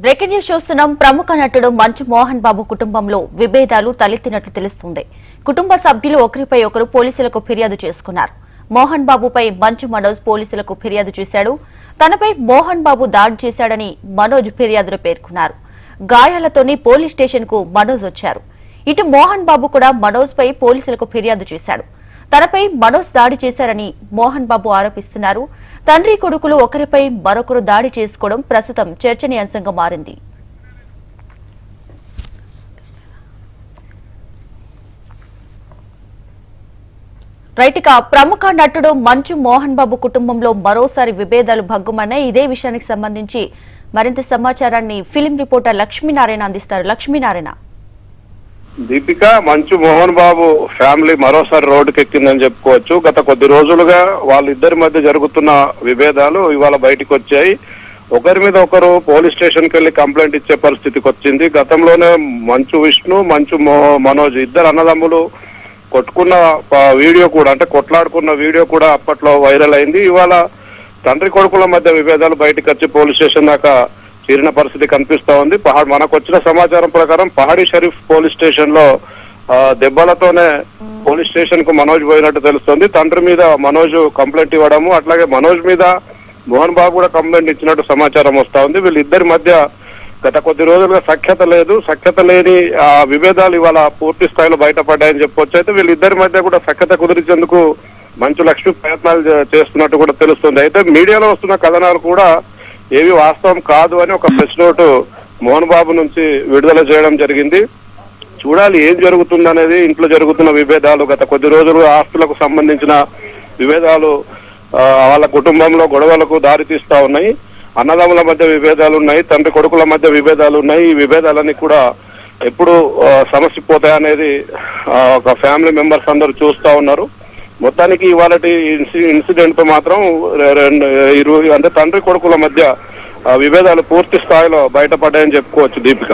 Breaking news చూస్తున్నాం. ప్రముఖ నటుడు మంచు మోహన్ బాబు కుటుంబంలో విభేదాలు తలెత్తినట్లు తెలుస్తుంది. కుటుంబ సభ్యులు ఒకరిపై ఒకరు పోలీసులకు ఫిర్యాదు చేసుకున్నారు. మోహన్ బాబుపై మంచు మనోజ్ పోలీసులకు ఫిర్యాదు చేశాడు. తనపై మోహన్ బాబు దాడి చేశాడని మనోజ్ ఫిర్యాదులో పేర్కొన్నారు. గాయాలతోని పోలీస్ స్టేషన్ కు మనోజ్ వచ్చారు. ఇటు మోహన్ బాబు కూడా మనోజ్ పై పోలీసులకు ఫిర్యాదు చేశాడు. తనపై మనోజ్ దాడి చేశారని మోహన్ బాబు ఆరోపిస్తున్నారు. తండ్రి కొడుకులు ఒకరిపై మరొకరు దాడి చేసుకోవడం ప్రస్తుతం చర్చనీయాంశంగా మారింది. రైట్గా ప్రముఖ నటుడు మంచు మోహన్ బాబు కుటుంబంలో మరోసారి విభేదాలు భగ్గుమన్నాయి. ఇదే విషయానికి సంబంధించి మరింత సమాచారాన్ని ఫిలిం రిపోర్టర్ లక్ష్మీనారాయణ అందిస్తారు. లక్ష్మీనారాయణ, దీపిక, మంచు మోహన్ బాబు ఫ్యామిలీ మరోసారి రోడ్డుకెక్కిందని చెప్పుకోవచ్చు. గత కొద్ది రోజులుగా వాళ్ళిద్దరి మధ్య జరుగుతున్న విభేదాలు ఇవాళ బయటకు వచ్చాయి. ఒకరి మీద ఒకరు పోలీస్ స్టేషన్కి వెళ్లి కంప్లైంట్ ఇచ్చే పరిస్థితికి వచ్చింది. గతంలోనే మంచు విష్ణు, మంచు మనోజ్ ఇద్దరు అన్నదమ్ములు కొట్టుకున్న వీడియో కూడా, అంటే కొట్లాడుకున్న వీడియో కూడా అప్పట్లో వైరల్ అయింది. ఇవాళ తండ్రి కొడుకుల మధ్య విభేదాలు బయటకు వచ్చి పోలీస్ స్టేషన్ దాకా చేరిన పరిస్థితి కనిపిస్తా ఉంది. మనకు వచ్చిన సమాచారం ప్రకారం పహాడీ షరీఫ్ పోలీస్ స్టేషన్ లో దెబ్బలతోనే పోలీస్ స్టేషన్ కు మనోజ్ పోయినట్టు తెలుస్తుంది. తండ్రి మీద మనోజ్ కంప్లైంట్ ఇవ్వడము, అట్లాగే మనోజ్ మీద మోహన్ బాబు కూడా కంప్లైంట్ ఇచ్చినట్టు సమాచారం వస్తా ఉంది. వీళ్ళిద్దరి మధ్య గత కొద్ది రోజులుగా సఖ్యత లేని విభేదాలు ఇవాళ పూర్తి స్థాయిలో బయటపడ్డాయని చెప్పొచ్చు. అయితే వీళ్ళిద్దరి మధ్య కూడా సఖ్యత కుదిరించేందుకు మంచు లక్ష్మి ప్రయత్నాలు చేస్తున్నట్టు కూడా తెలుస్తుంది. అయితే మీడియాలో వస్తున్న కథనాలు కూడా ఏవి వాస్తవం కాదు అని ఒక ప్రెస్ నోటు మోహన్ బాబు నుంచి విడుదల చేయడం జరిగింది. చూడాలి ఏం జరుగుతుంది అనేది. ఇంట్లో జరుగుతున్న విభేదాలు, గత కొద్ది రోజులు ఆస్తులకు సంబంధించిన విభేదాలు వాళ్ళ కుటుంబంలో గొడవలకు దారితీస్తా ఉన్నాయి. అన్నదమ్ముల మధ్య విభేదాలు ఉన్నాయి, తండ్రి కొడుకుల మధ్య విభేదాలు ఉన్నాయి. ఈ విభేదాలన్నీ కూడా ఎప్పుడు సమసిపోతాయనేది ఒక ఫ్యామిలీ మెంబర్స్ అందరూ చూస్తా ఉన్నారు. మొత్తానికి ఇవాళ ఇన్సిడెంట్ తో మాత్రం అంటే తండ్రి కొడుకుల మధ్య విభేదాలు పూర్తి స్థాయిలో బయటపడ్డాయని చెప్పుకోవచ్చు. దీపిక.